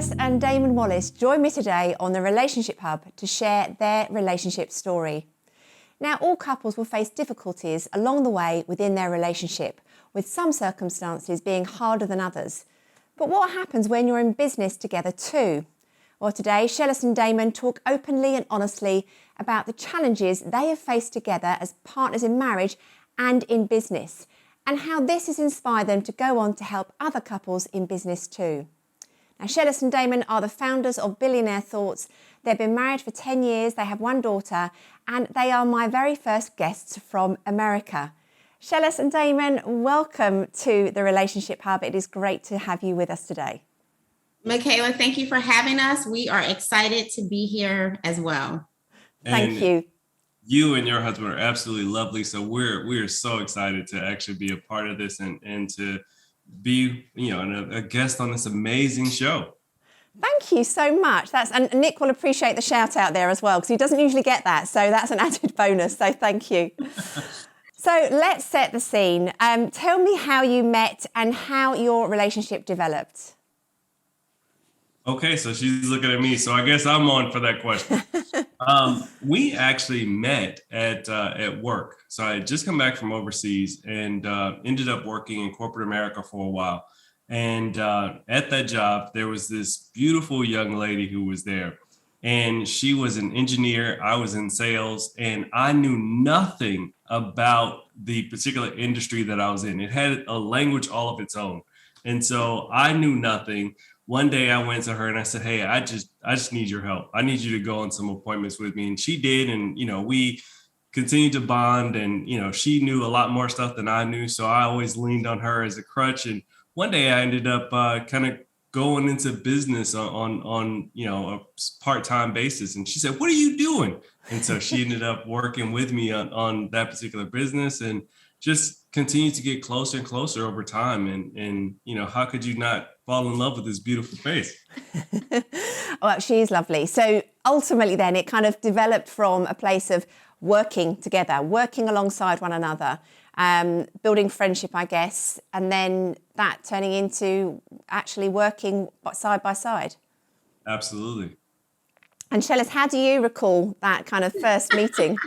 Sheles and Damon Wallace join me today on the Relationship Hub to share their relationship story. Now, all couples will face difficulties along the way within their relationship, with some circumstances being harder than others. But what happens when you're in business together too? Well, today, Sheles and Damon talk openly and honestly about the challenges they have faced together as partners in marriage and in business, and how this has inspired them to go on to help other couples in business too. Now, Sheles and Damon are the founders of Billionaire Thoughts. They've been married for 10 years, they have one daughter, and they are my very first guests from America. Sheles and Damon, welcome to the Relationship Hub. It is great to have you with us today. Michaela, thank you for having us. We are excited to be here as well. Thank you. You and your husband are absolutely lovely. So we're so excited to actually be a part of this and to be, a guest on this amazing show. Thank you so much. And Nick will appreciate the shout out there as well, because he doesn't usually get that. So that's an added bonus. So thank you. So let's set the scene. Tell me how you met and how your relationship developed. Okay, so she's looking at me, so I guess I'm on for that question. We actually met at work. So I had just come back from overseas and ended up working in corporate America for a while. And at that job, there was this beautiful young lady who was there. And she was an engineer, I was in sales, and I knew nothing about the particular industry that I was in. It had a language all of its own. And so I knew nothing. One day I went to her and I said, hey, I just need your help. I need you to go on some appointments with me. And she did. And, we continued to bond and, she knew a lot more stuff than I knew. So I always leaned on her as a crutch. And one day I ended up kind of going into business on a part-time basis. And she said, what are you doing? And so she ended up working with me on that particular business and just continued to get closer and closer over time. And how could you not fall in love with this beautiful face? Well, she's lovely. So ultimately then it kind of developed from a place of working together, working alongside one another, building friendship, I guess, and then that turning into actually working side by side. Absolutely. And Sheles, how do you recall that kind of first meeting?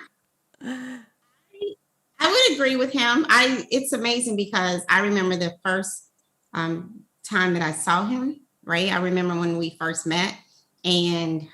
I would agree with him. It's amazing because I remember the first time that I saw him, right? I remember when we first met and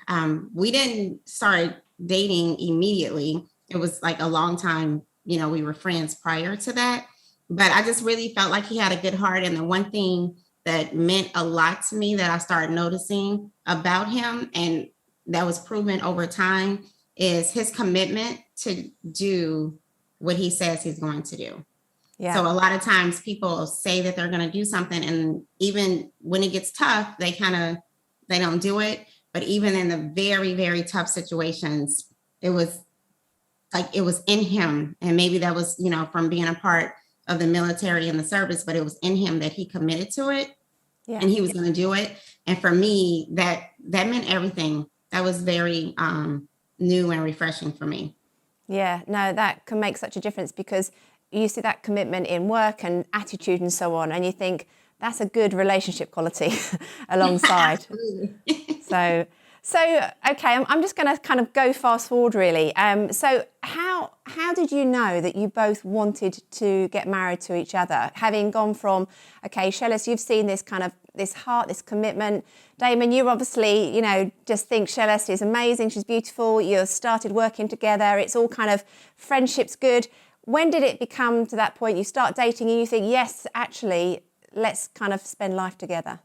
we didn't start dating immediately. It was like a long time, we were friends prior to that, but I just really felt like he had a good heart. And the one thing that meant a lot to me that I started noticing about him, and that was proven over time, is his commitment to do what he says he's going to do. Yeah. So a lot of times people say that they're going to do something, and even when it gets tough, they don't do it. But even in the very, very tough situations, it was in him. And maybe that was, from being a part of the military and the service, but it was in him that he committed to it. Yeah. And he was going to do it. And for me, that meant everything. That was very new and refreshing for me. Yeah, no, that can make such a difference because you see that commitment in work and attitude and so on, and you think that's a good relationship quality alongside. So okay, I'm just going to kind of go fast forward really. So how did you know that you both wanted to get married to each other? Having gone from, okay, Sheles, you've seen this kind of this heart, this commitment. Damon, you obviously, just think Sheles is amazing. She's beautiful. You started working together. It's all kind of friendship's good. When did it become to that point you start dating and you think, yes, actually, let's kind of spend life together?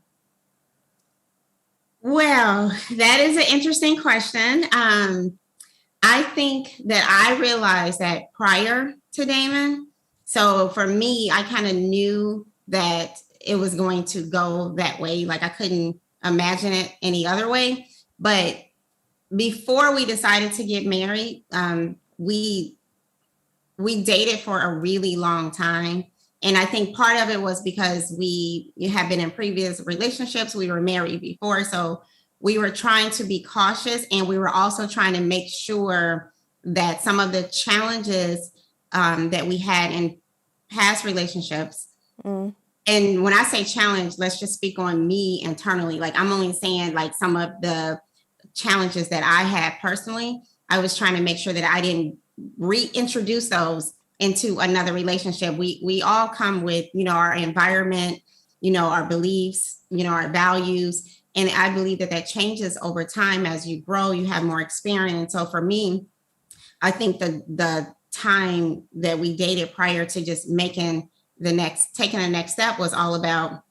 Well, that is an interesting question. I think that I realized that prior to Damon. So for me, I kind of knew that it was going to go that way. Like I couldn't imagine it any other way. But before we decided to get married, we dated for a really long time. And I think part of it was because we had been in previous relationships. We were married before. So we were trying to be cautious, and we were also trying to make sure that some of the challenges that we had in past relationships And when I say challenge, let's just speak on me internally. Like, I'm only saying like some of the challenges that I had personally. I was trying to make sure that I didn't reintroduce those into another relationship. We all come with, our environment, our beliefs, our values. And I believe that changes over time as you grow, you have more experience. So for me, I think the time that we dated prior to just taking the next step was all about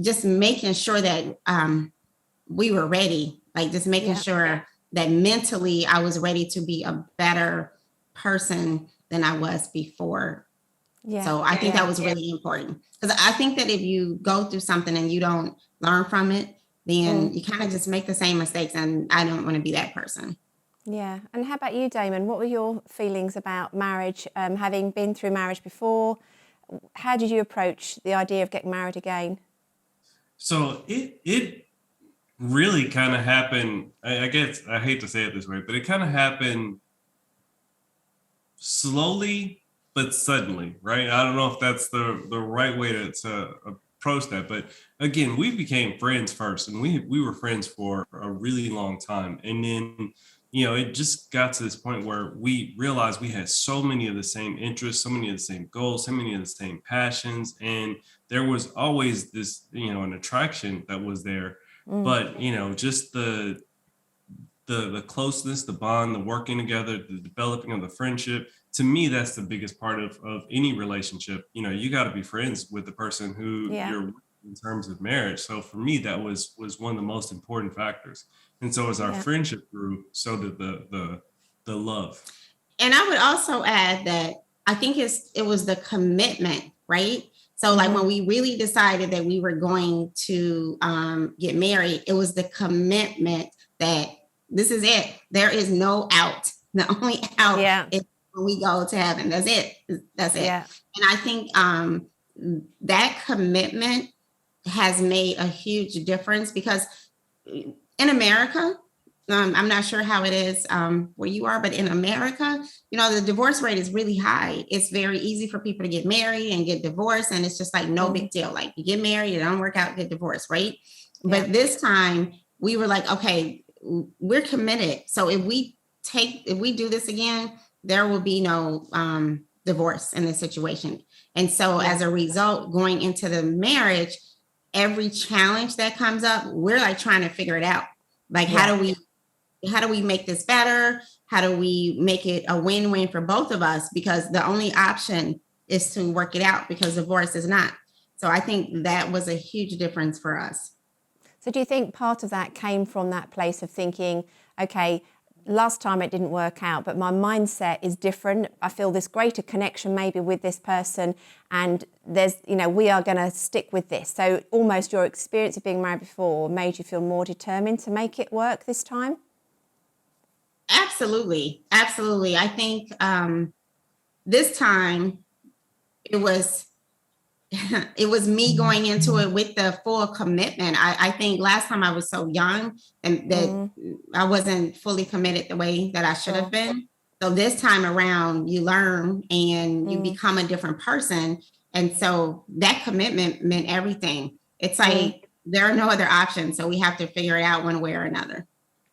just making sure that we were ready, like just making sure that mentally I was ready to be a better person than I was before. So I think that was really important, because I think that if you go through something and you don't learn from it, then you kind of just make the same mistakes, and I don't want to be that person. Yeah. And how about you, Damon? What were your feelings about marriage, having been through marriage before? How did you approach the idea of getting married again? So it really kind of happened. I guess I hate to say it this way, but it kind of happened slowly but suddenly, right? I don't know if that's the right way to approach that, but again, we became friends first, and we were friends for a really long time, and then it just got to this point where we realized we had so many of the same interests, so many of the same goals, so many of the same passions, and there was always this an attraction that was there, but just the closeness, the bond, the working together, the developing of the friendship. To me, that's the biggest part of any relationship. You got to be friends with the person who you're with in terms of marriage. So for me, that was one of the most important factors. And so as our friendship grew, so did the love. And I would also add that I think it was the commitment, right? So like when we really decided that we were going to get married, it was the commitment that this is it. There is no out. The only out is when we go to heaven. That's it. That's it. Yeah. And I think that commitment has made a huge difference, because in America, I'm not sure how it is where you are, but in America, the divorce rate is really high. It's very easy for people to get married and get divorced. And it's just like no big deal. Like, you get married, it don't work out, get divorced, right? Yeah. But this time we were like, okay, we're committed. So if we do this again, there will be no divorce in this situation. And so as a result, going into the marriage, every challenge that comes up, we're like trying to figure it out. Like, how do we make this better? How do we make it a win-win for both of us? Because the only option is to work it out, because divorce is not. So I think that was a huge difference for us. So do you think part of that came from that place of thinking, okay, last time it didn't work out, but my mindset is different. I feel this greater connection maybe with this person, and there's, we are going to stick with this. So almost your experience of being married before made you feel more determined to make it work this time? Absolutely. Absolutely. I think this time it was me going into it with the full commitment. I think last time I was so young and that I wasn't fully committed the way that I should have been. So this time around, you learn and you become a different person. And so that commitment meant everything. It's like there are no other options. So we have to figure it out one way or another.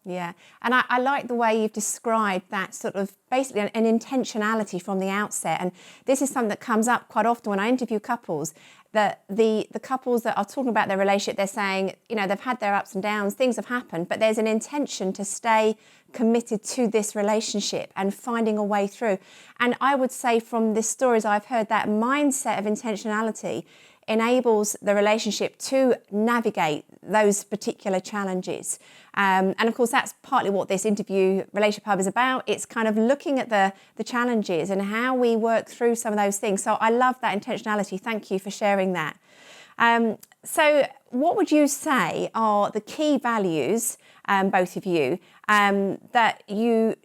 Yeah. And I like the way you've described that sort of basically an intentionality from the outset. And this is something that comes up quite often when I interview couples, that the couples that are talking about their relationship, they're saying, they've had their ups and downs, things have happened, but there's an intention to stay committed to this relationship and finding a way through. And I would say from the stories I've heard, that mindset of intentionality enables the relationship to navigate those particular challenges. And of course, that's partly what this interview Relationship Hub is about. It's kind of looking at the challenges and how we work through some of those things. So I love that intentionality. Thank you for sharing that. So what would you say are the key values, both of you, that you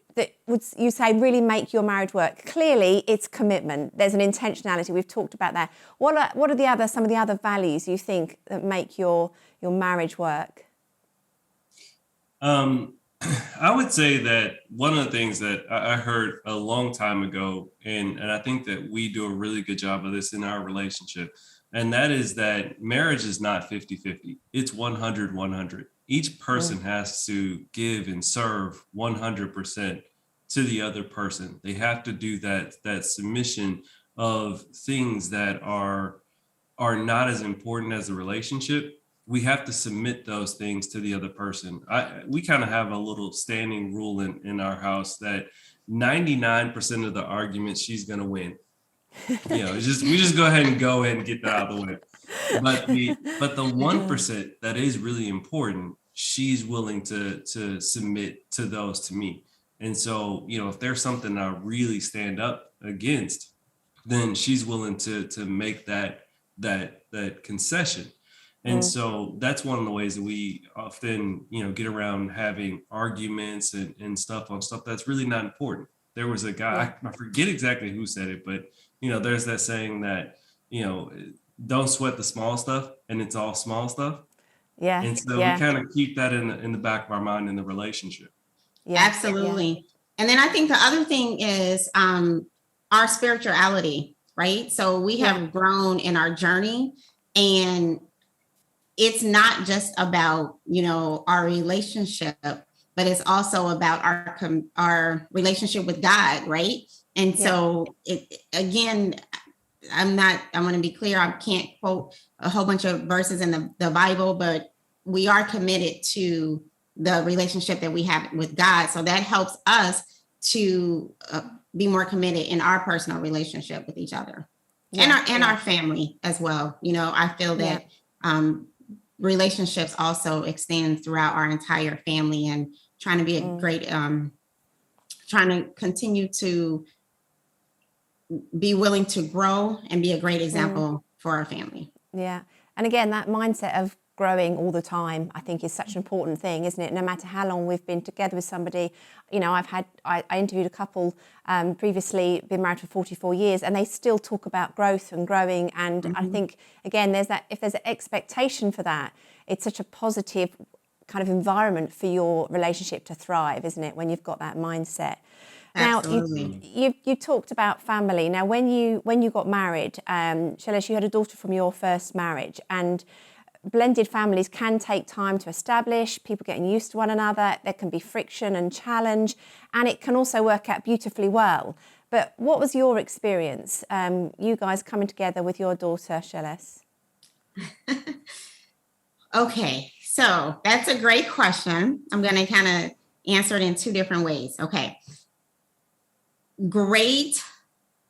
say really make your marriage work? Clearly, it's commitment. There's an intentionality. We've talked about that. What are some of the other values you think that make your marriage work? I would say that one of the things that I heard a long time ago, and I think that we do a really good job of this in our relationship, and that is that marriage is not 50-50. It's 100-100. Each person has to give and serve 100% to the other person. They have to do that submission of things that are not as important as the relationship. We have to submit those things to the other person. We kind of have a little standing rule in our house that 99% of the arguments she's going to win. It's just we just go ahead and get that out of the way. But the 1% that is really important, she's willing to submit to those to me. And so, if there's something I really stand up against, then she's willing to make that concession. And so that's one of the ways that we often, get around having arguments and stuff on stuff that's really not important. There was a guy, I forget exactly who said it, but there's that saying that, don't sweat the small stuff, and it's all small stuff. Yeah. And so we kind of keep that in the back of our mind in the relationship. Yeah, absolutely. Yeah. And then I think the other thing is our spirituality, right? So we have grown in our journey, and it's not just about, our relationship, but it's also about our relationship with God, right? And so again, I want to be clear, I can't quote a whole bunch of verses in the Bible, but we are committed to the relationship that we have with God. So that helps us to be more committed in our personal relationship with each other and our family as well. I feel that relationships also extend throughout our entire family, and trying to be a great, trying to continue to be willing to grow and be a great example for our family. Yeah. And again, that mindset of growing all the time, I think, is such an important thing, isn't it? No matter how long we've been together with somebody. I interviewed a couple previously, been married for 44 years, and they still talk about growth and growing. And I think, again, if there's an expectation for that, it's such a positive kind of environment for your relationship to thrive, isn't it? When you've got that mindset. Absolutely. Now, you talked about family. Now, when you got married, Sheles, you had a daughter from your first marriage, and blended families can take time to establish, people getting used to one another. There can be friction and challenge, and it can also work out beautifully well. But what was your experience, you guys coming together with your daughter, Sheles? Okay, so that's a great question. I'm going to kind of answer it in two different ways. Okay. Great.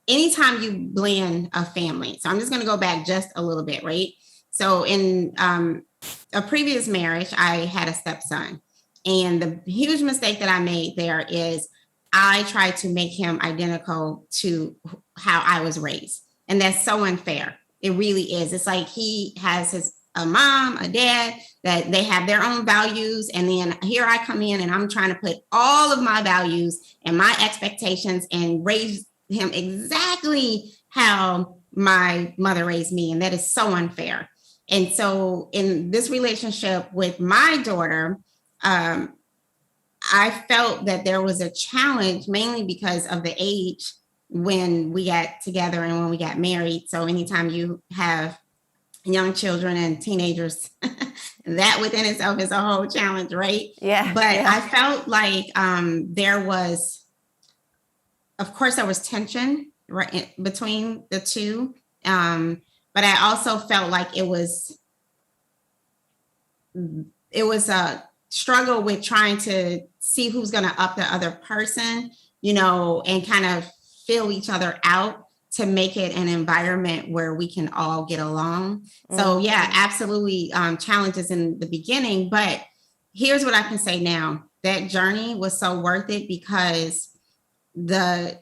Anytime you blend a family. So I'm just going to go back just a little bit, right? So in a previous marriage, I had a stepson, and the huge mistake that I made there is I tried to make him identical to how I was raised. And that's so unfair. It really is. It's like he has a mom, a dad, that they have their own values. And then here I come in and I'm trying to put all of my values and my expectations and raise him exactly how my mother raised me. And that is so unfair. And so in this relationship with my daughter, I felt that there was a challenge, mainly because of the age when we got together and when we got married. So anytime you have young children and teenagers, that within itself is a whole challenge, right? Yeah. But I felt like there was, of course, there was tension right between the two. But I also felt like it was a struggle with trying to see who's going to up the other person, and kind of fill each other out to make it an environment where we can all get along. So yeah, absolutely challenges in the beginning, but here's what I can say now. That journey was so worth it because my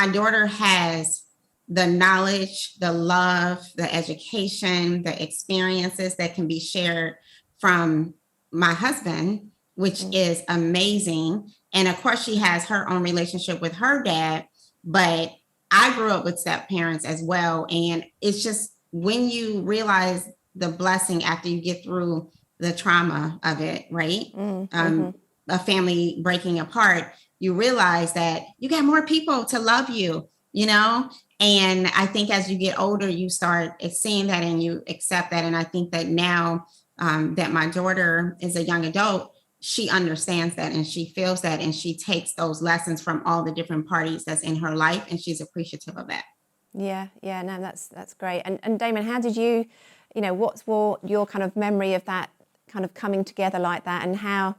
daughter has the knowledge, the love, the education, the experiences that can be shared from my husband, which is amazing. And of course, she has her own relationship with her dad, but I grew up with step parents as well. And it's just when you realize the blessing after you get through the trauma of it, right? Mm-hmm. A family breaking apart, you realize that you got more people to love you, you know? And I think as you get older, you start seeing that and you accept that. And I think that now that my daughter is a young adult, she understands that and she feels that and she takes those lessons from all the different parties that's in her life and she's appreciative of that. Yeah, no, that's great. And Damon, how did you, what's your kind of memory of that kind of coming together like that, and how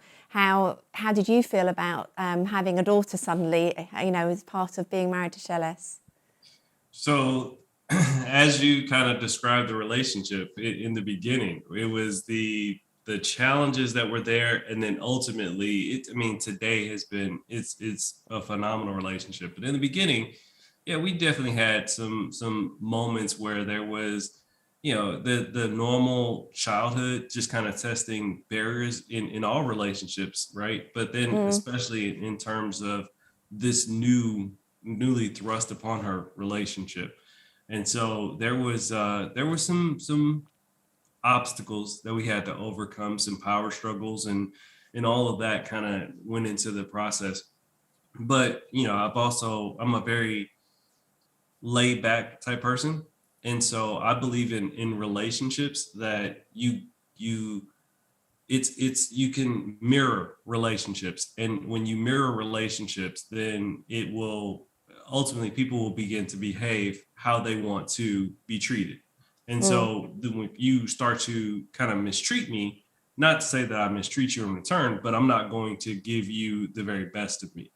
did you feel about having a daughter suddenly, as part of being married to Sheles? So, as you kind of described the relationship in the beginning, it was the challenges that were there, and then ultimately, today has been it's a phenomenal relationship. But in the beginning, yeah, we definitely had some moments where there was, the normal childhood, just kind of testing barriers in all relationships, right? But then especially in terms of this newly thrust upon her relationship. And so there was some obstacles that we had to overcome, some power struggles, and all of that kind of went into the process. But I'm a very laid back type person. And so I believe in relationships that you can mirror relationships. And when you mirror relationships, then it will ultimately, people will begin to behave how they want to be treated. And so then when you start to kind of mistreat me, not to say that I mistreat you in return, but I'm not going to give you the very best of me.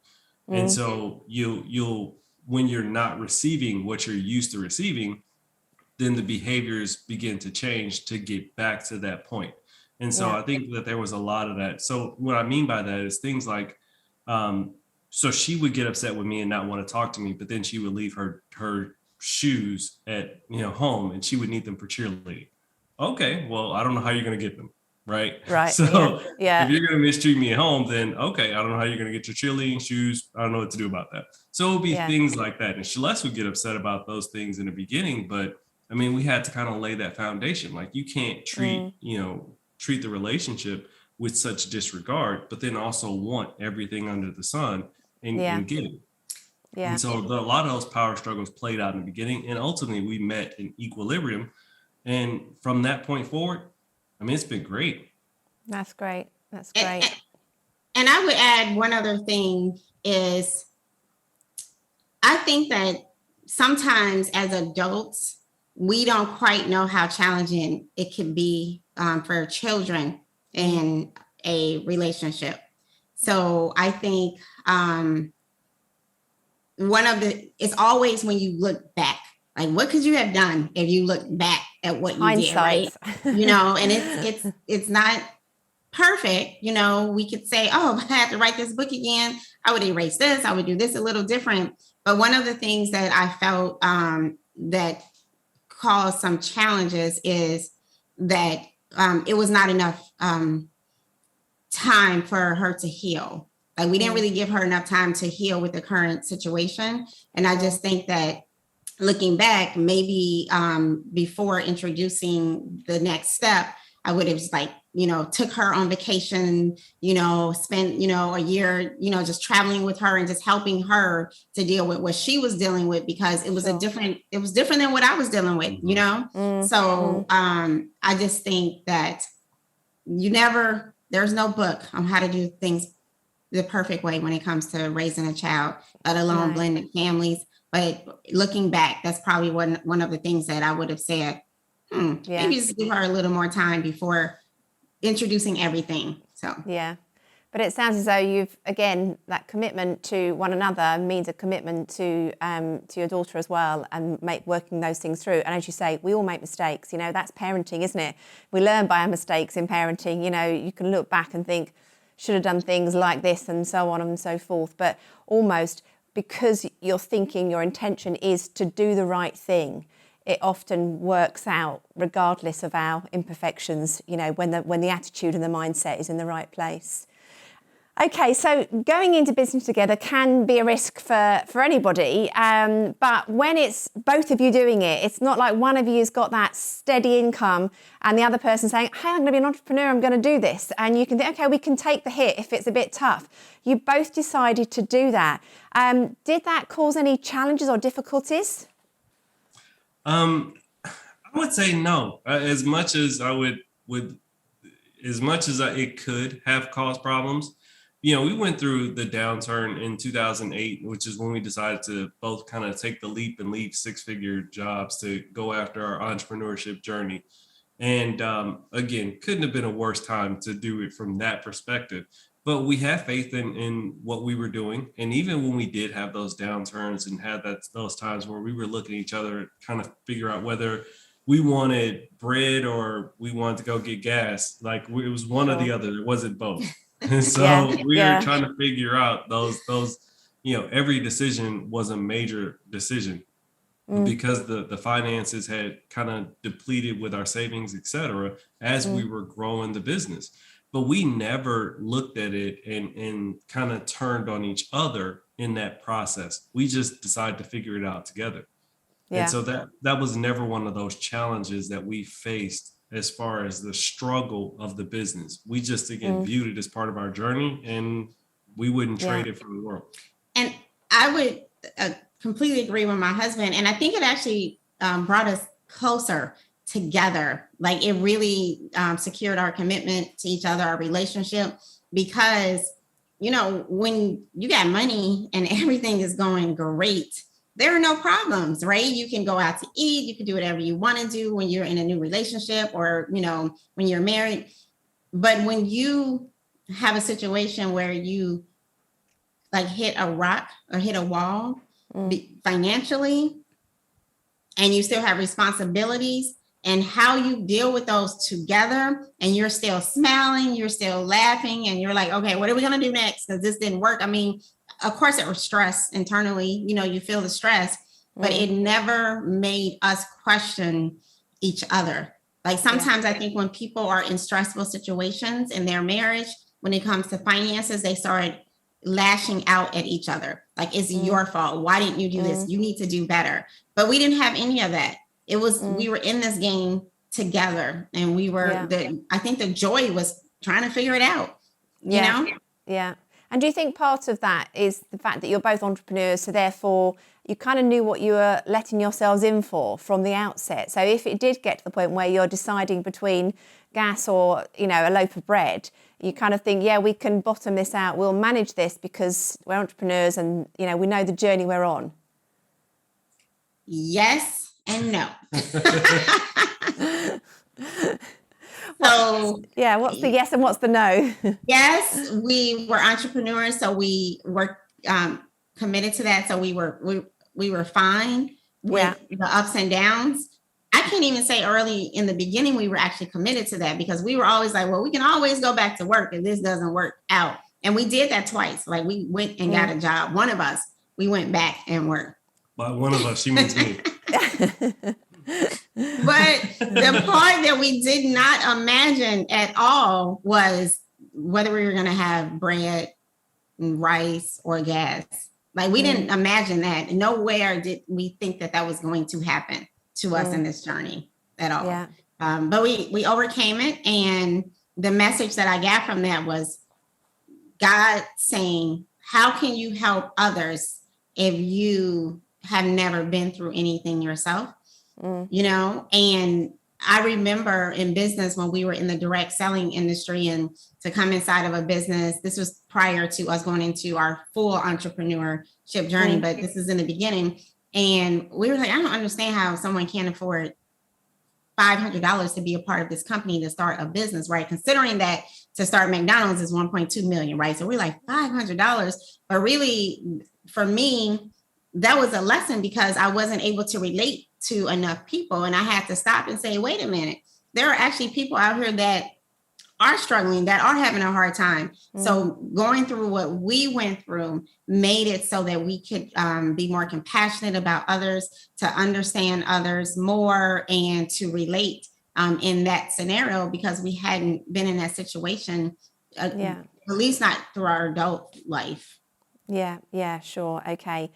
And so you'll when you're not receiving what you're used to receiving, then the behaviors begin to change to get back to that point. And so I think that there was a lot of that. So what I mean by that is things like, so she would get upset with me and not want to talk to me, but then she would leave her shoes at home and she would need them for cheerleading. Okay, well, I don't know how you're going to get them. Right. So if you're going to mistreat me at home, then okay, I don't know how you're going to get your cheerleading shoes. I don't know what to do about that. So it would be things like that. And Celeste would get upset about those things in the beginning, but we had to kind of lay that foundation. Like you can't treat the relationship with such disregard, but then also want everything under the sun and get it. Yeah. And so a lot of those power struggles played out in the beginning, and ultimately we met in equilibrium. And from that point forward, it's been great. That's great. And I would add one other thing is I think that sometimes as adults, we don't quite know how challenging it can be for children in a relationship. So I think it's always when you look back, like what could you have done if you look back at what you did, right? And it's not perfect. We could say, oh, if I had to write this book again, I would erase this, I would do this a little different. But one of the things that I felt that caused some challenges is that it was not enough time for her to heal. Like we didn't really give her enough time to heal with the current situation. And I just think that looking back, maybe before introducing the next step, I would have took her on vacation, spent, a year, just traveling with her and just helping her to deal with what she was dealing with, because it was different than what I was dealing with, So I just think that there's no book on how to do things the perfect way when it comes to raising a child, let alone blended families. But looking back, that's probably one of the things that I would have said, maybe just give her a little more time before introducing everything. So but it sounds as though you've, again, that commitment to one another means a commitment to your daughter as well, and working those things through. And as you say, we all make mistakes. That's parenting, isn't it? We learn by our mistakes in parenting. You can look back and think, should have done things like this and so on and so forth. But almost because you're thinking your intention is to do the right thing, it often works out regardless of our imperfections, when the attitude and the mindset is in the right place. Okay, so going into business together can be a risk for anybody, but when it's both of you doing it, it's not like one of you's got that steady income and the other person saying, hey, I'm going to be an entrepreneur, I'm going to do this. And you can think, okay, we can take the hit if it's a bit tough. You both decided to do that. Did that cause any challenges or difficulties? I would say no. As much as it could have caused problems. We went through the downturn in 2008, which is when we decided to both kind of take the leap and leave six-figure jobs to go after our entrepreneurship journey. And again, couldn't have been a worse time to do it from that perspective. But we have faith in what we were doing. And even when we did have those downturns and had those times where we were looking at each other, kind of figure out whether we wanted bread or we wanted to go get gas, like it was one or the other. It wasn't both. And so we were trying to figure out those, every decision was a major decision because the finances had kind of depleted with our savings, et cetera, as we were growing the business. But we never looked at it and kind of turned on each other in that process. We just decided to figure it out together. Yeah. And so that was never one of those challenges that we faced as far as the struggle of the business. We just, again, viewed it as part of our journey and we wouldn't trade it for the world. And I would completely agree with my husband. And I think it actually brought us closer together. Like it really secured our commitment to each other, our relationship, because, when you got money and everything is going great, there are no problems, right? You can go out to eat. You can do whatever you want to do when you're in a new relationship or, when you're married. But when you have a situation where you like hit a rock or hit a wall financially, and you still have responsibilities and how you deal with those together, and you're still smiling, you're still laughing, and you're like, okay, what are we going to do next? Because this didn't work. I mean, of course, it was stress internally, you feel the stress, but it never made us question each other. Like sometimes I think when people are in stressful situations in their marriage, when it comes to finances, they start lashing out at each other. Like, it's your fault. Why didn't you do this? You need to do better. But we didn't have any of that. It was, we were in this game together, and we were, I think the joy was trying to figure it out, you know? Yeah. And do you think part of that is the fact that you're both entrepreneurs, so therefore you kind of knew what you were letting yourselves in for from the outset? So if it did get to the point where you're deciding between gas or, a loaf of bread, you kind of think, we can bottom this out. We'll manage this because we're entrepreneurs and, we know the journey we're on. Yes and no. So what's the yes and what's the no? Yes, we were entrepreneurs, so we were committed to that. So we were fine with the ups and downs. I can't even say early in the beginning we were actually committed to that, because we were always like, well, we can always go back to work if this doesn't work out. And we did that twice. Like, we went and got a job. One of us, we went back and worked. By one of us, she means me. But the part that we did not imagine at all was whether we were going to have bread and rice or gas. Like, we didn't imagine that. Nowhere did we think that was going to happen to us in this journey at all. Yeah. But we overcame it. And the message that I got from that was God saying, how can you help others if you have never been through anything yourself? And I remember in business when we were in the direct selling industry, and to come inside of a business, this was prior to us going into our full entrepreneurship journey, but this is in the beginning. And we were like, I don't understand how someone can't afford $500 to be a part of this company to start a business, right? Considering that to start McDonald's is 1.2 million, right? So we're like, $500. But really, for me, that was a lesson, because I wasn't able to relate to enough people. And I had to stop and say, wait a minute, there are actually people out here that are struggling, that are having a hard time. So going through what we went through made it so that we could be more compassionate about others, to understand others more, and to relate in that scenario, because we hadn't been in that situation at least not through our adult life. Yeah, sure. Okay.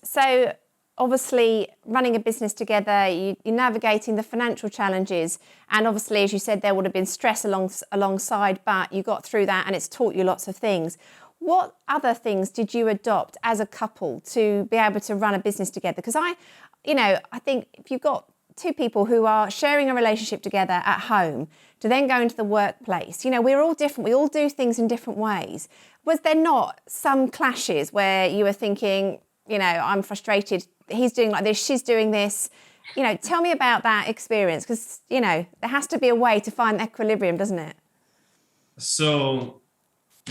So obviously running a business together, you're navigating the financial challenges. And obviously, as you said, there would have been stress alongside, but you got through that and it's taught you lots of things. What other things did you adopt as a couple to be able to run a business together? Because I think if you've got two people who are sharing a relationship together at home to then go into the workplace, we're all different. We all do things in different ways. Was there not some clashes where you were thinking, I'm frustrated, he's doing like this, she's doing this? Tell me about that experience, because, there has to be a way to find equilibrium, doesn't it? So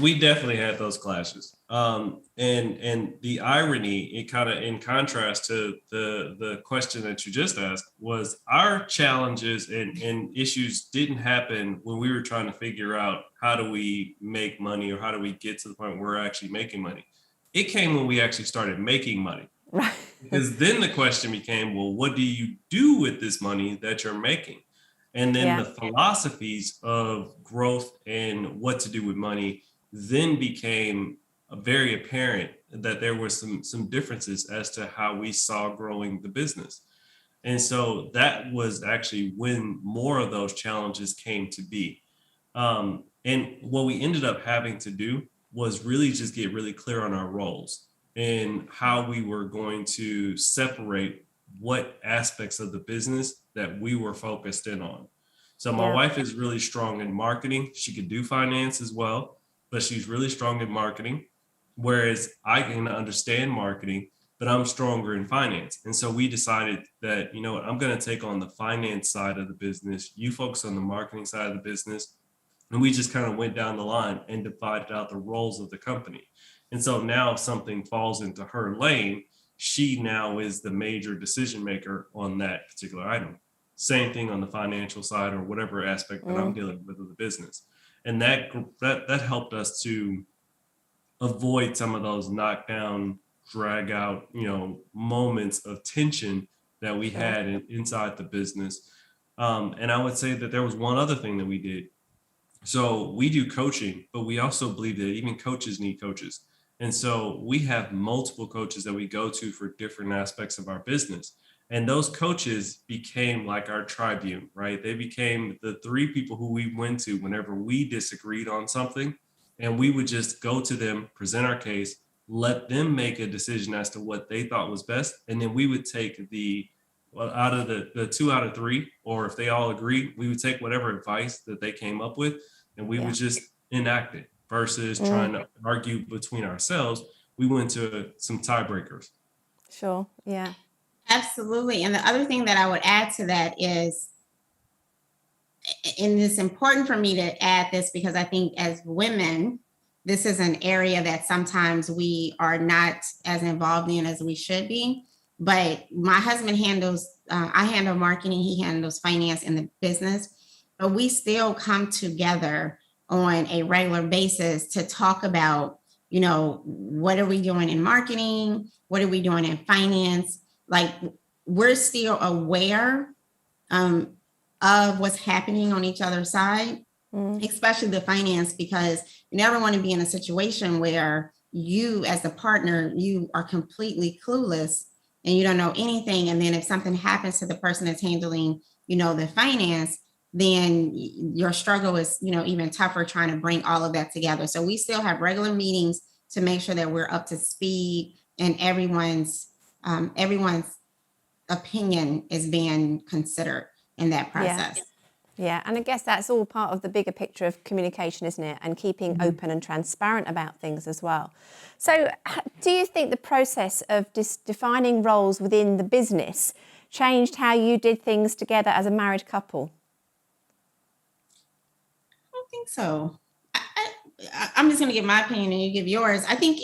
we definitely had those clashes. And the irony, it kind of in contrast to the question that you just asked, was our challenges and issues didn't happen when we were trying to figure out how do we make money or how do we get to the point where we're actually making money. It came when we actually started making money. Right. Because then the question became, well, what do you do with this money that you're making? And then the philosophies of growth and what to do with money then became very apparent that there were some differences as to how we saw growing the business. And so that was actually when more of those challenges came to be. And what we ended up having to do was really just get really clear on our roles and how we were going to separate what aspects of the business that we were focused in on. So my wife is really strong in marketing. She could do finance as well, but she's really strong in marketing. Whereas I can understand marketing, but I'm stronger in finance. And so we decided that, I'm going to take on the finance side of the business. You focus on the marketing side of the business. And we just kind of went down the line and divided out the roles of the company. And so now if something falls into her lane, she now is the major decision maker on that particular item. Same thing on the financial side or whatever aspect that I'm dealing with of the business. And that helped us to avoid some of those knockdown, drag out, moments of tension that we had inside the business. And I would say that there was one other thing that we did. So we do coaching, but we also believe that even coaches need coaches. And so we have multiple coaches that we go to for different aspects of our business. And those coaches became like our tribune, right? They became the three people who we went to whenever we disagreed on something. And we would just go to them, present our case, let them make a decision as to what they thought was best. And then we would take out of the 2 out of 3, or if they all agree, we would take whatever advice that they came up with and we would just enact it versus trying to argue between ourselves. We went to some tiebreakers. Sure. Yeah. Absolutely. And the other thing that I would add to that is, and it's important for me to add this because I think as women, this is an area that sometimes we are not as involved in as we should be. But my husband I handle marketing, he handles finance in the business, but we still come together on a regular basis to talk about, what are we doing in marketing? What are we doing in finance? Like, we're still aware of what's happening on each other's side, especially the finance, because you never want to be in a situation where you as the partner, you are completely clueless and you don't know anything. And then if something happens to the person that's handling, the finance, then your struggle is, even tougher trying to bring all of that together. So we still have regular meetings to make sure that we're up to speed and everyone's opinion is being considered in that process. Yeah, and I guess that's all part of the bigger picture of communication, isn't it? And keeping open and transparent about things as well. So do you think the process of defining roles within the business changed how you did things together as a married couple? I don't think so. I'm just going to give my opinion and you give yours. I think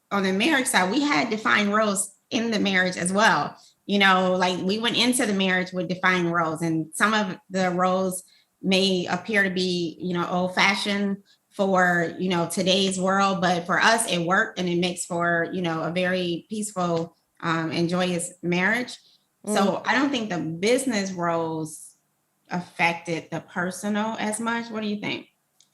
on the marriage side, we had defined roles in the marriage as well. Like we went into the marriage with defined roles, and some of the roles may appear to be, old fashioned for, today's world, but for us, it worked and it makes for, a very peaceful, and joyous marriage. So I don't think the business roles affected the personal as much. What do you think?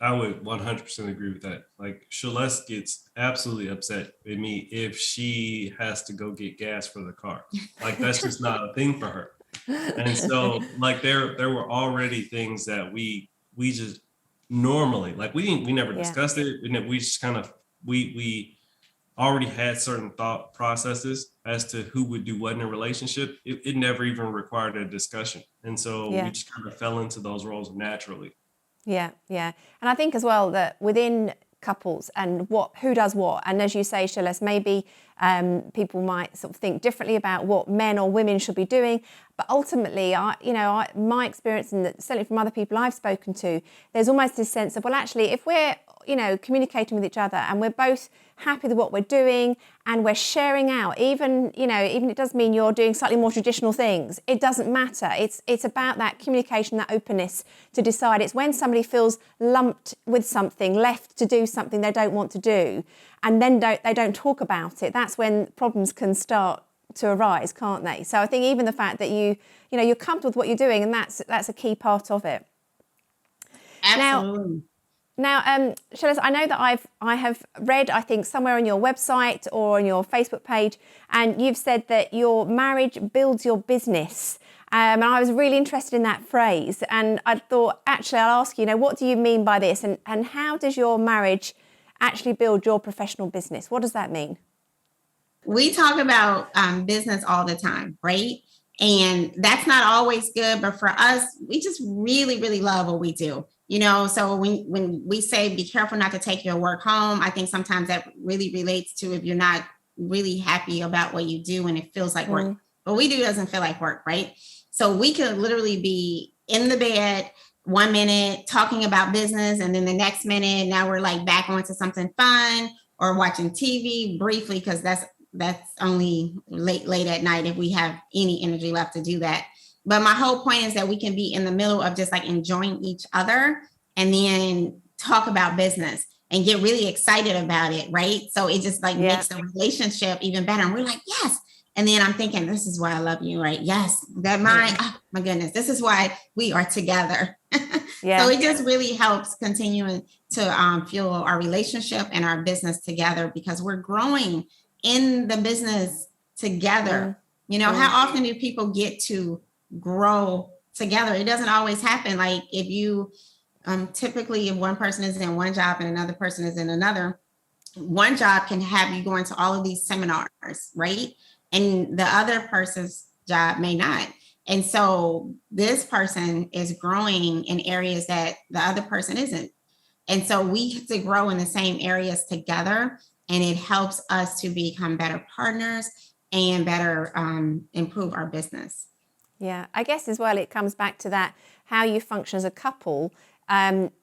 I would 100% agree with that. Like Sheles gets absolutely upset with me if she has to go get gas for the car. Like that's just not a thing for her. And so like there were already things that we just normally, like we never Yeah. discussed it, and we just kind of we already had certain thought processes as to who would do what in a relationship. It never even required a discussion. And so we Yeah. just kind of fell into those roles naturally. Yeah, yeah. And I think as well that within couples and who does what, and as you say, Sheles, maybe people might sort of think differently about what men or women should be doing. But ultimately, my experience, and certainly from other people I've spoken to, there's almost this sense of, well, actually, if we're communicating with each other and we're both happy with what we're doing and we're sharing out, even it does mean you're doing slightly more traditional things, it doesn't matter. It's about that communication, that openness to decide. It's when somebody feels lumped with something, left to do something they don't want to do, and then they don't talk about it. That's when problems can start to arise, can't they? So I think even the fact that you're comfortable with what you're doing, and that's a key part of it. Absolutely. Now, Sheles, I know that I have read, I think, somewhere on your website or on your Facebook page, and you've said that your marriage builds your business. And I was really interested in that phrase. And I thought, actually, I'll ask you, what do you mean by this? And how does your marriage actually build your professional business? What does that mean? We talk about business all the time, right? And that's not always good, but for us, we just really, really love what we do. So when we say be careful not to take your work home, I think sometimes that really relates to if you're not really happy about what you do and it feels like work. What we do doesn't feel like work, right? So we could literally be in the bed 1 minute talking about business, and then the next minute now we're like back onto something fun or watching TV briefly, because that's only late at night if we have any energy left to do that. But my whole point is that we can be in the middle of just like enjoying each other and then talk about business and get really excited about it, right? So it just like makes the relationship even better. And we're like, yes. And then I'm thinking, this is why I love you, right? Yes. Oh my goodness, this is why we are together. So it just really helps continuing to fuel our relationship and our business together, because we're growing in the business together. How often do people get to grow together? It doesn't always happen. Like if you typically, if one person is in one job and another person is in another, one job can have you going to all of these seminars, right? And the other person's job may not. And so this person is growing in areas that the other person isn't. And so we get to grow in the same areas together, and it helps us to become better partners and better improve our business. Yeah, I guess as well, it comes back to that, how you function as a couple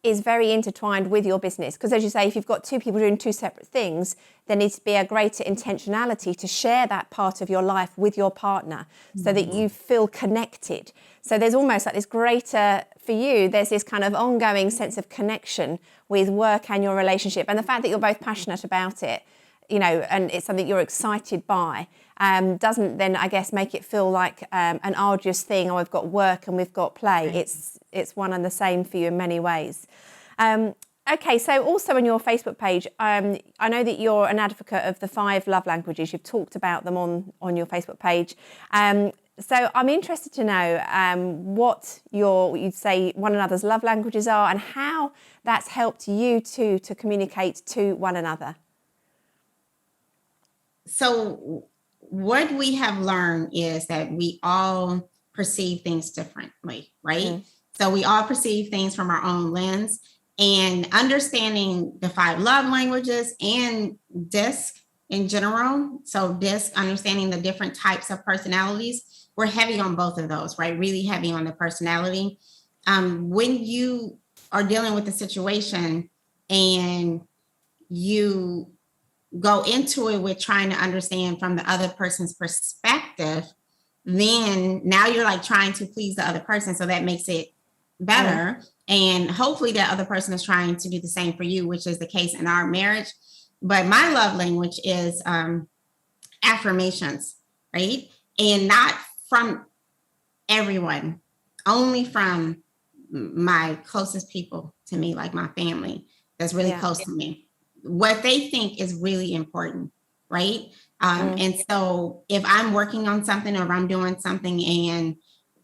is very intertwined with your business. Because as you say, if you've got two people doing two separate things, there needs to be a greater intentionality to share that part of your life with your partner so that you feel connected. So there's almost like this greater, for you, there's this kind of ongoing sense of connection with work and your relationship. And the fact that you're both passionate about it, and it's something you're excited by, doesn't then, I guess, make it feel like an arduous thing, or we've got work and we've got play. It's one and the same for you in many ways. Okay, so also on your Facebook page, I know that you're an advocate of the 5 love languages. You've talked about them on your Facebook page. So I'm interested to know what you'd say one another's love languages are, and how that's helped you to communicate to one another. So what we have learned is that we all perceive things differently, right? So we all perceive things from our own lens, and understanding the 5 love languages and DISC in general. So DISC, understanding the different types of personalities, we're heavy on both of those, right? Really heavy on the personality. When you are dealing with a situation and you go into it with trying to understand from the other person's perspective, then now you're like trying to please the other person. So that makes it better. And hopefully that other person is trying to do the same for you, which is the case in our marriage. But my love language is affirmations, right? And not from everyone, only from my closest people to me, like my family that's really close to me, what they think is really important, right? And so if I'm working on something or if I'm doing something and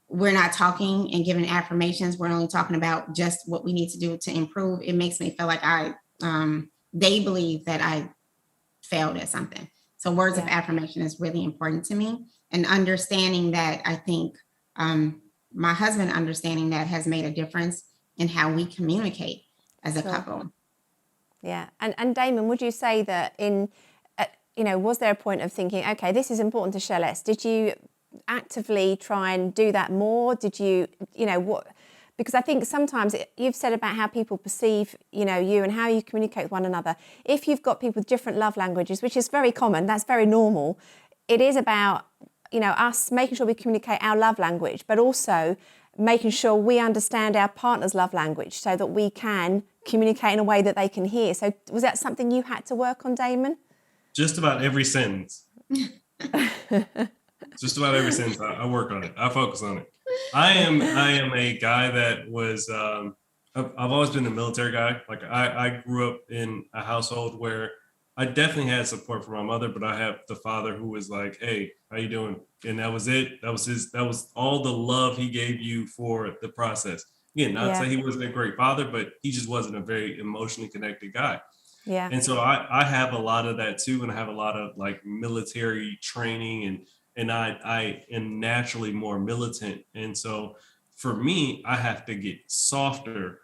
we're not talking and giving affirmations, we're only talking about just what we need to do to improve, it makes me feel like they believe that I failed at something. So words of affirmation is really important to me, and understanding that, I think my husband understanding that has made a difference in how we communicate as a couple. Yeah. And Damon, would you say that was there a point of thinking, okay, this is important to Sheles? Did you actively try and do that more? Did you, what? Because I think sometimes you've said about how people perceive, you and how you communicate with one another. If you've got people with different love languages, which is very common, that's very normal. It is about, us making sure we communicate our love language, but also making sure we understand our partner's love language so that we can communicate in a way that they can hear. So was that something you had to work on, Damon? Just about every sentence. Just about every sentence. I work on it. I focus on it. I am a guy that was, I've always been a military guy. Like I grew up in a household where I definitely had support from my mother, but I have the father who was like, hey, how you doing? And that was it. That was all the love he gave you for the process. Again, not to say he wasn't a great father, but he just wasn't a very emotionally connected guy. Yeah. And so I have a lot of that too. And I have a lot of like military training, and I am naturally more militant. And so for me, I have to get softer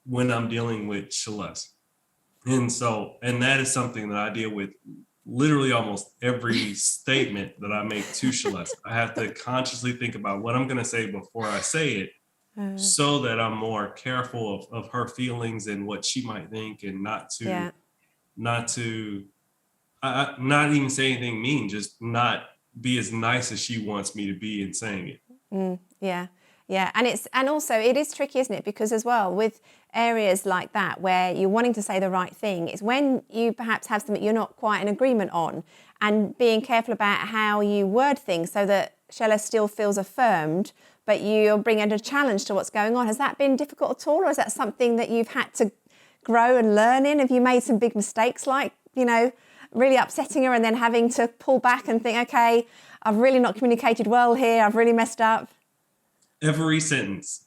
when I'm dealing with Sheles. And that is something that I deal with literally almost every statement that I make to Sheles. I have to consciously think about what I'm going to say before I say it, so that I'm more careful of her feelings and what she might think, and not even say anything mean, just not be as nice as she wants me to be in saying it. Yeah. And also it is tricky, isn't it? Because as well, with areas like that where you're wanting to say the right thing, it's when you perhaps have something you're not quite in agreement on, and being careful about how you word things so that Sheles still feels affirmed, but you're bringing a challenge to what's going on. Has that been difficult at all? Or is that something that you've had to grow and learn in? Have you made some big mistakes, like, really upsetting her and then having to pull back and think, okay, I've really not communicated well here, I've really messed up? Every sentence.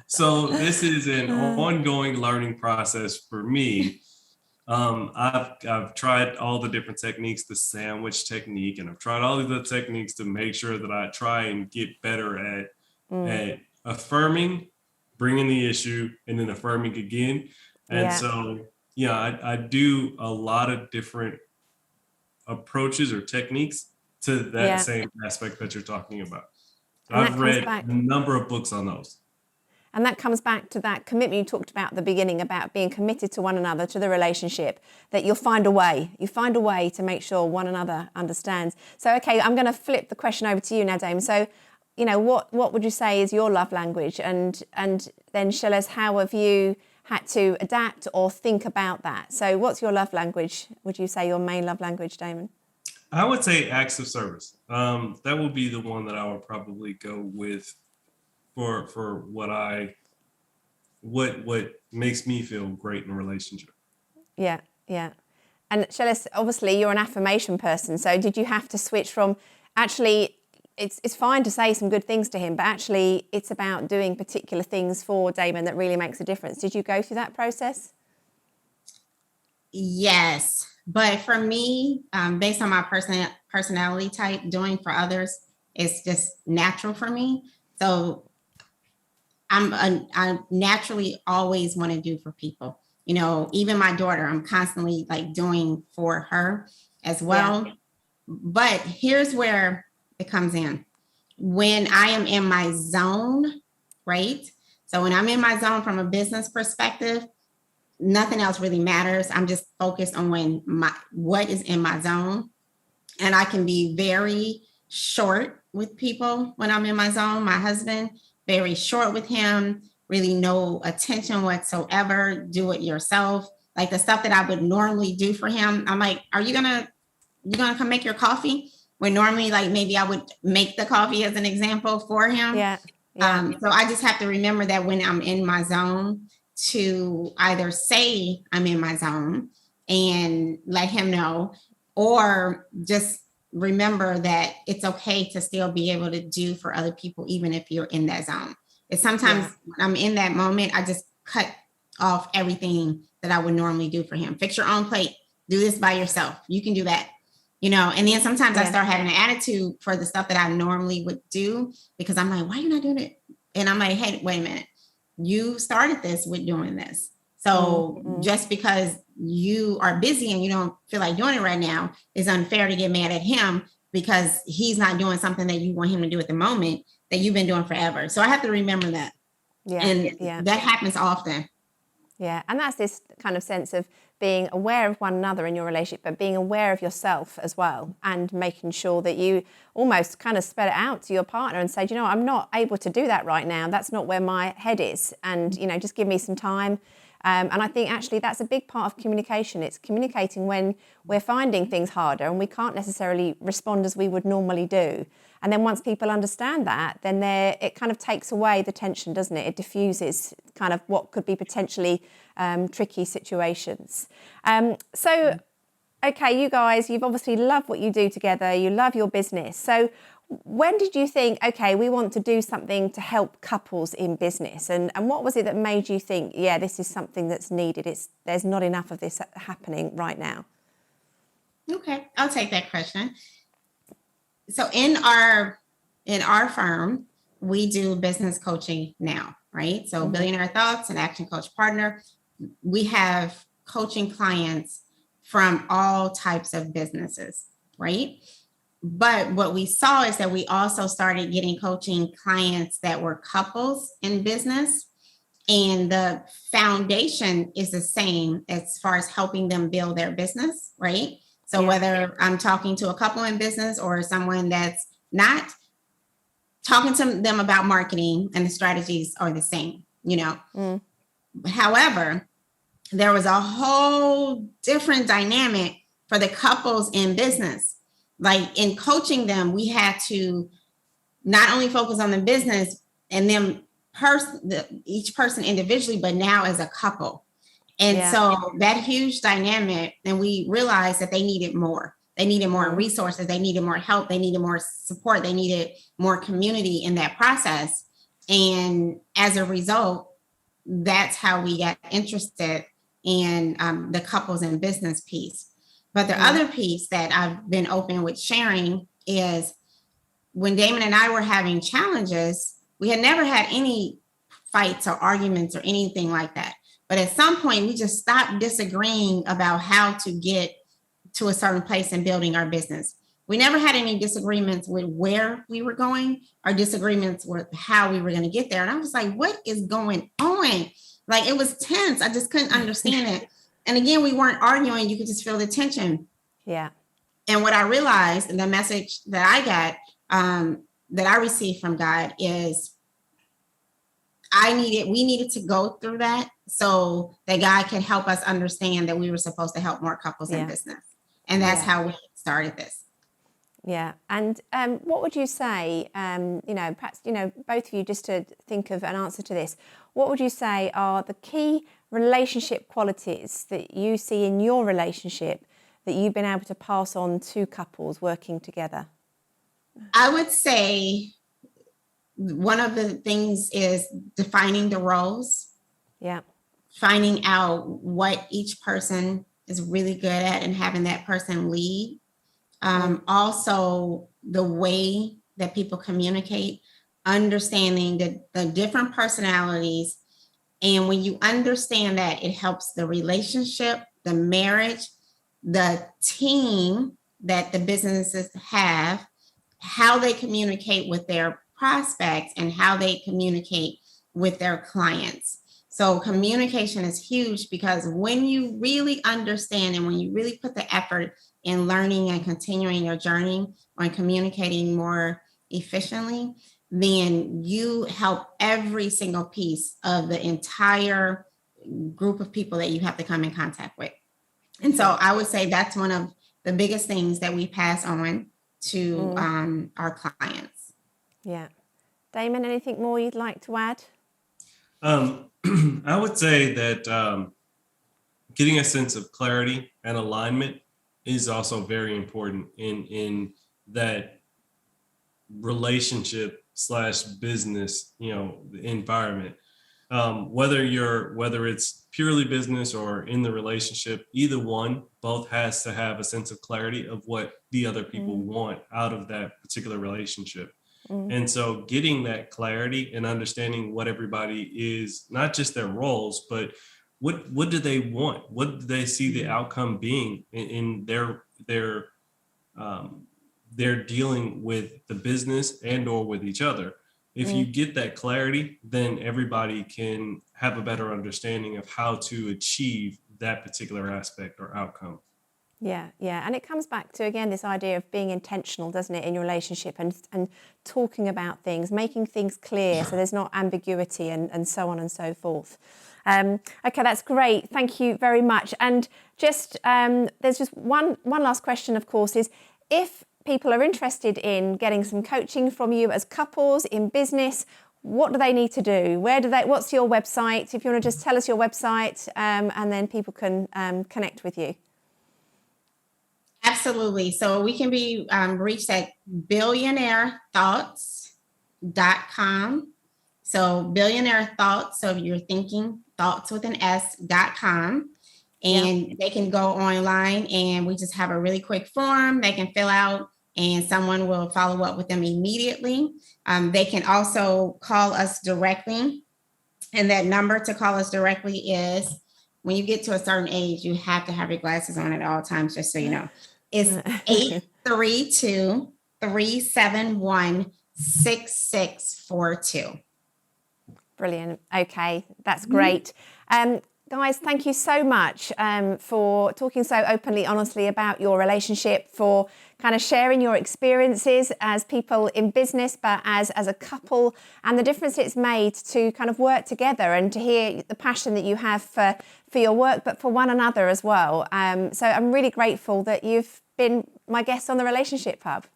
So this is an ongoing learning process for me. I've tried all the different techniques, the sandwich technique, and I've tried all the techniques to make sure that I try and get better at affirming, bringing the issue, and then affirming again. And so, I do a lot of different approaches or techniques to that same aspect that you're talking about. I've read a number of books on those. And that comes back to that commitment you talked about at the beginning, about being committed to one another, to the relationship, that you'll find a way. You find a way to make sure one another understands. So, okay, I'm going to flip the question over to you now, Damon. So, what would you say is your love language? And then, Sheles, how have you had to adapt or think about that? So what's your love language? Would you say your main love language, Damon? I would say acts of service. That would be the one that I would probably go with for what makes me feel great in a relationship. Yeah. And Sheles, obviously you're an affirmation person. So did you have to switch from actually it's fine to say some good things to him, but actually it's about doing particular things for Damon that really makes a difference? Did you go through that process? Yes. But for me, based on my personality type, doing for others is just natural for me. So I naturally always want to do for people. Even my daughter, I'm constantly like doing for her as well. Yeah. But here's where it comes in. When I am in my zone, right? So when I'm in my zone from a business perspective, nothing else really matters. I'm just focused on what is in my zone. And I can be very short with people when I'm in my zone. My husband, very short with him, really no attention whatsoever. Do it yourself. Like the stuff that I would normally do for him, I'm like, are you gonna come make your coffee? when normally like maybe I would make the coffee as an example for him. Yeah. So I just have to remember that when I'm in my zone to either say I'm in my zone and let him know, or just remember that it's okay to still be able to do for other people, even if you're in that zone. It's sometimes when I'm in that moment, I just cut off everything that I would normally do for him. Fix your own plate. Do this by yourself. You can do that. And then sometimes I start having an attitude for the stuff that I normally would do because I'm like, why are you not doing it? And I'm like, hey, wait a minute. You started this with doing this. So just because you are busy and you don't feel like doing it right now, it's unfair to get mad at him because he's not doing something that you want him to do at the moment that you've been doing forever. So I have to remember that. That happens often. Yeah. And that's this kind of sense of being aware of one another in your relationship, but being aware of yourself as well, and making sure that you almost kind of spell it out to your partner and say, I'm not able to do that right now. That's not where my head is. And, just give me some time. And I think actually that's a big part of communication. It's communicating when we're finding things harder and we can't necessarily respond as we would normally do. And then once people understand that, then it kind of takes away the tension, doesn't it? It diffuses kind of what could be potentially tricky situations. So, okay, you guys, you've obviously loved what you do together. You love your business. So when did you think, okay, we want to do something to help couples in business? And what was it that made you think, yeah, this is something that's needed? There's not enough of this happening right now. Okay, I'll take that question. So in our firm, we do business coaching now, right? So Billionaire Thoughts, an action coach partner. We have coaching clients from all types of businesses, right? But what we saw is that we also started getting coaching clients that were couples in business. And the foundation is the same as far as helping them build their business, right? So whether I'm talking to a couple in business or someone that's not, talking to them about marketing and the strategies are the same, However, there was a whole different dynamic for the couples in business. Like in coaching them, we had to not only focus on the business and them each person individually, but now as a couple. And so that huge dynamic, and we realized that they needed more. They needed more resources. They needed more help. They needed more support. They needed more community in that process. And as a result, that's how we got interested in the couples and business piece. But the other piece that I've been open with sharing is when Damon and I were having challenges, we had never had any fights or arguments or anything like that. But at some point, we just stopped disagreeing about how to get to a certain place in building our business. We never had any disagreements with where we were going or disagreements with how we were going to get there. And I was like, what is going on? Like, it was tense. I just couldn't understand it. And again, we weren't arguing. You could just feel the tension. Yeah. And what I realized, and the message that I got, that I received from God is we needed to go through that so that God can help us understand that we were supposed to help more couples in business. And that's how we started this. Yeah. And what would you say, perhaps, both of you, just to think of an answer to this, what would you say are the key relationship qualities that you see in your relationship that you've been able to pass on to couples working together? I would say one of the things is defining the roles. Yeah. Finding out what each person is really good at and having that person lead. Also, the way that people communicate, understanding the different personalities. And when you understand that, it helps the relationship, the marriage, the team that the businesses have, how they communicate with their prospects and how they communicate with their clients. So communication is huge, because when you really understand and when you really put the effort in learning and continuing your journey on communicating more efficiently, then you help every single piece of the entire group of people that you have to come in contact with. And so I would say that's one of the biggest things that we pass on to our clients. Yeah. Damon, anything more you'd like to add? I would say that getting a sense of clarity and alignment is also very important in that relationship / business, environment. Whether it's purely business or in the relationship, both has to have a sense of clarity of what the other people want out of that particular relationship. And so getting that clarity and understanding what everybody is, not just their roles, but what do they want? What do they see the outcome being in their they're dealing with the business and or with each other. If you get that clarity, then everybody can have a better understanding of how to achieve that particular aspect or outcome. Yeah. And it comes back to, again, this idea of being intentional, doesn't it, in your relationship and talking about things, making things clear so there's not ambiguity and so on and so forth. Okay, that's great. Thank you very much. And just there's just one last question, of course, is if people are interested in getting some coaching from you as couples in business, what do they need to do? What's your website? If you want to just tell us your website, and then people can connect with you. Absolutely. So we can be reached at billionairethoughts.com. So Billionaire Thoughts, so if you're thinking thoughts with an S.com. And they can go online and we just have a really quick form they can fill out and someone will follow up with them immediately. They can also call us directly. And that number to call us directly is, when you get to a certain age, you have to have your glasses on at all times, just so you know. It's 832-371-6642. Brilliant. Okay, that's great. Guys, thank you so much for talking so openly, honestly about your relationship, for kind of sharing your experiences as people in business, but as a couple, and the difference it's made to kind of work together and to hear the passion that you have for your work, but for one another as well. So I'm really grateful that you've been my guest on the Relationship Hub.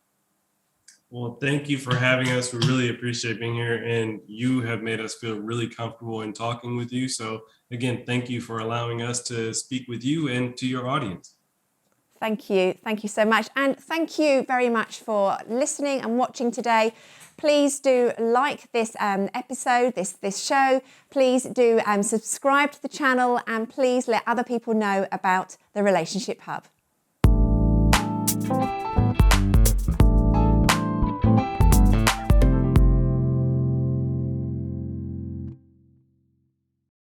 Well, thank you for having us. We really appreciate being here, and you have made us feel really comfortable in talking with you. So again, thank you for allowing us to speak with you and to your audience. Thank you. Thank you so much. And thank you very much for listening and watching today. Please do like this episode, this show. Please do subscribe to the channel, and please let other people know about the Relationship Hub.